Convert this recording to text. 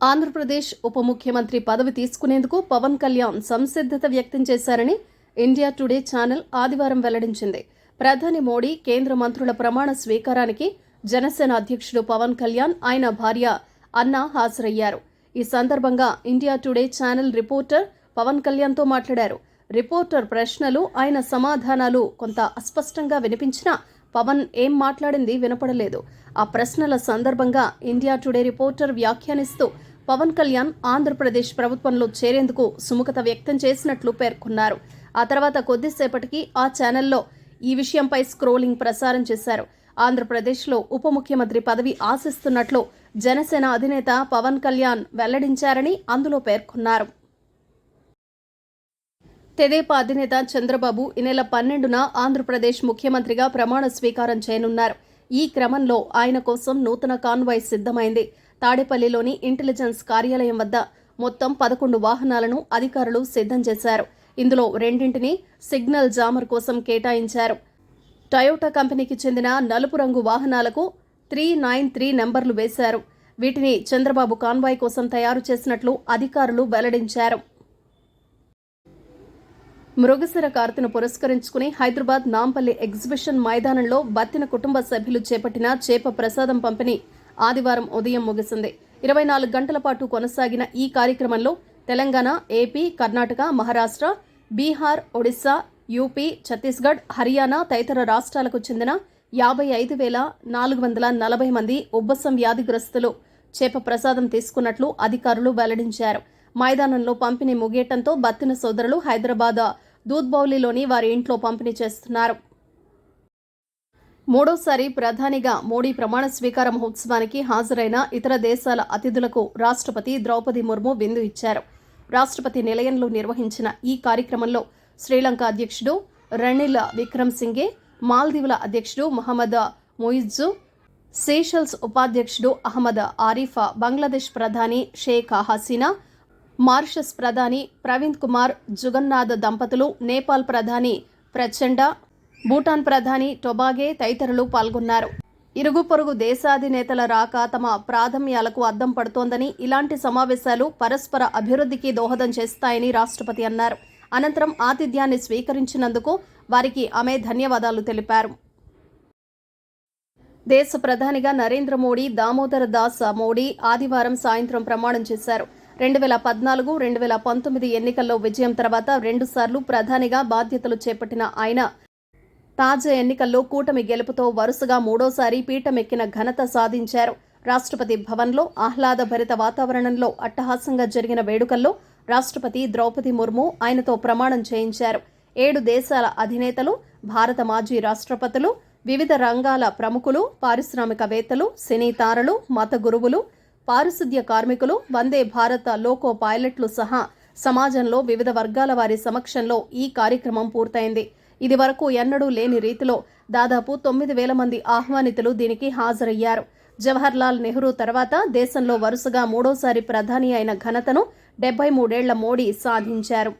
ఆంధ్రప్రదేశ్ ఉప ముఖ్యమంత్రి పదవి తీసుకునేందుకు పవన్ కళ్యాణ్ సంసిద్ధత వ్యక్తం చేశారని ఇండియా టుడే ఛానల్ ఆదివారం వెల్లడించింది. ప్రధాని మోడీ, కేంద్ర మంత్రుల ప్రమాణ స్వీకారానికి జనసేన అధ్యక్షుడు పవన్ కళ్యాణ్, ఆయన భార్య అన్నా హాజరయ్యారు. ఈ సందర్భంగా India today channel reporter Pawan కళ్యాణ్తో మాట్లాడారు. రిపోర్టర్ ప్రశ్నలు, ఆయన సమాధానాలు కొంత అస్పష్టంగా వినిపించినా పవన్ ఏం మాట్లాడింది వినపడలేదు. ఆ ప్రశ్నల సందర్భంగా ఇండియా టుడే రిపోర్టర్ వ్యాఖ్యానిస్తూ పవన్ కళ్యాణ్ ఆంధ్రప్రదేశ్ ప్రభుత్వంలో చేరేందుకు సుముఖత వ్యక్తం చేసినట్లు పేర్కొన్నారు. ఆ తర్వాత కొద్దిసేపటికి ఆ ఛానల్లో ఈ విషయంపై స్క్రోలింగ్ ప్రసారం చేశారు. ఆంధ్రప్రదేశ్లో ఉప ముఖ్యమంత్రి పదవి ఆశిస్తున్నట్లు జనసేన అధినేత పవన్ కళ్యాణ్ వెల్లడించారని అందులో పేర్కొన్నారు. తెదేపా అధినేత చంద్రబాబు ఈ నెల 12న ఆంధ్రప్రదేశ్ ముఖ్యమంత్రిగా ప్రమాణ స్వీకారం చేయనున్నారు. ఈ క్రమంలో ఆయన కోసం నూతన కాన్వాయ్ సిద్ధమైంది. తాడేపల్లిలోని ఇంటెలిజెన్స్ కార్యాలయం వద్ద మొత్తం 11 వాహనాలను అధికారులు సిద్ధం చేశారు. ఇందులో 2ంటిని సిగ్నల్ జామర్ కోసం కేటాయించారు. టయోటా కంపెనీకి చెందిన నలుపు రంగు వాహనాలకు 393 నెంబర్లు వేశారు. వీటిని చంద్రబాబు కాన్వాయ్ కోసం తయారు చేసినట్లు అధికారులు వెల్లడించారు. మృగశిర కార్తెను పురస్కరించుకుని హైదరాబాద్ నాంపల్లి ఎగ్జిబిషన్ మైదానంలో బత్తిన కుటుంబ సభ్యులు చేపట్టిన చేప ప్రసాదం పంపిణీ ఆదివారం ఉదయం ముగిసింది. 24 గంటల పాటు కొనసాగిన ఈ కార్యక్రమంలో తెలంగాణ, ఏపీ, కర్ణాటక, మహారాష్ట్ర, బీహార్, ఒడిశా, యూపీ, ఛత్తీస్గఢ్, హర్యానా తదితర రాష్ట్రాలకు చెందిన 55,440 మంది ఉబ్బసం వ్యాధిగ్రస్తులు చేప ప్రసాదం తీసుకున్నట్లు అధికారులు వెల్లడించారు. మైదానంలో పంపిణీ ముగియటంతో బత్తిన సోదరులు హైదరాబాద్ దూద్బౌలిలోని వారి ఇంట్లో పంపిణీ చేస్తున్నారు. మూడోసారి ప్రధానిగా మోడీ ప్రమాణ స్వీకార మహోత్సవానికి హాజరైన ఇతర దేశాల అతిథులకు రాష్ట్రపతి ద్రౌపది ముర్ము విందు ఇచ్చారు. రాష్ట్రపతి నిలయంలో నిర్వహించిన ఈ కార్యక్రమంలో శ్రీలంక అధ్యక్షుడు రనిల్ విక్రమ్సింఘే, మాల్దీవుల అధ్యక్షుడు మహమ్మద్ మొయిజ్జు, సీషెల్స్ ఉపాధ్యక్షుడు అహ్మద్ ఆరిఫ్, బంగ్లాదేశ్ ప్రధాని షేక్ హసీనా, మారిషస్ ప్రధాని ప్రవీణ్ కుమార్ జుగన్నాథ్ దంపతులు, నేపాల్ ప్రధాని ప్రచండ, భూటాన్ ప్రధాని టొబాగే తదితరులు పాల్గొన్నారు. ఇరుగు పొరుగు దేశాధినేతల రాక తమ ప్రాధాన్యాలకు అద్దం పడుతోందని, ఇలాంటి సమావేశాలు పరస్పర అభివృద్ధికి దోహదం చేస్తాయని రాష్ట్రపతి అన్నారు. అనంతరం ఆతిథ్యాన్ని స్వీకరించినందుకు వారికి ఆమె ధన్యవాదాలు తెలిపారు. దేశ ప్రధానిగా నరేంద్ర మోడీ, దామోదర్ దాస్ మోడీ ఆదివారం సాయంత్రం ప్రమాణం చేశారు. 2014, 2019 ఎన్నికల్లో విజయం తర్వాత 2 సార్లు ప్రధానిగా బాధ్యతలు చేపట్టిన ఆయన తాజా ఎన్నికల్లో కూటమి గెలుపుతో వరుసగా 3వసారి పీఠమెక్కిన ఘనత సాధించారు. రాష్ట్రపతి భవన్లో ఆహ్లాదభరిత వాతావరణంలో అట్టహాసంగా జరిగిన వేడుకల్లో రాష్ట్రపతి ద్రౌపది ముర్ము ఆయనతో ప్రమాణం చేయించారు. 7 దేశాల అధినేతలు, భారత మాజీ రాష్ట్రపతులు, వివిధ రంగాల ప్రముఖులు, పారిశ్రామికవేత్తలు, సినీ తారలు, మత గురువులు, పారిశుద్ధ్య కార్మికులు, వందే భారత్ లోకో పైలట్లు సహా సమాజంలో వివిధ వర్గాల వారి సమక్షంలో ఈ కార్యక్రమం పూర్తయింది. ఇది వరకు ఎన్నడూ లేని రీతిలో దాదాపు 9,000 మంది ఆహ్వానితులు దీనికి హాజరయ్యారు. జవహర్లాల్ నెహ్రూ తర్వాత దేశంలో వరుసగా 3వసారి ప్రధాని అయిన ఘనతను 73 ఏళ్ల మోడీ సాధించారు.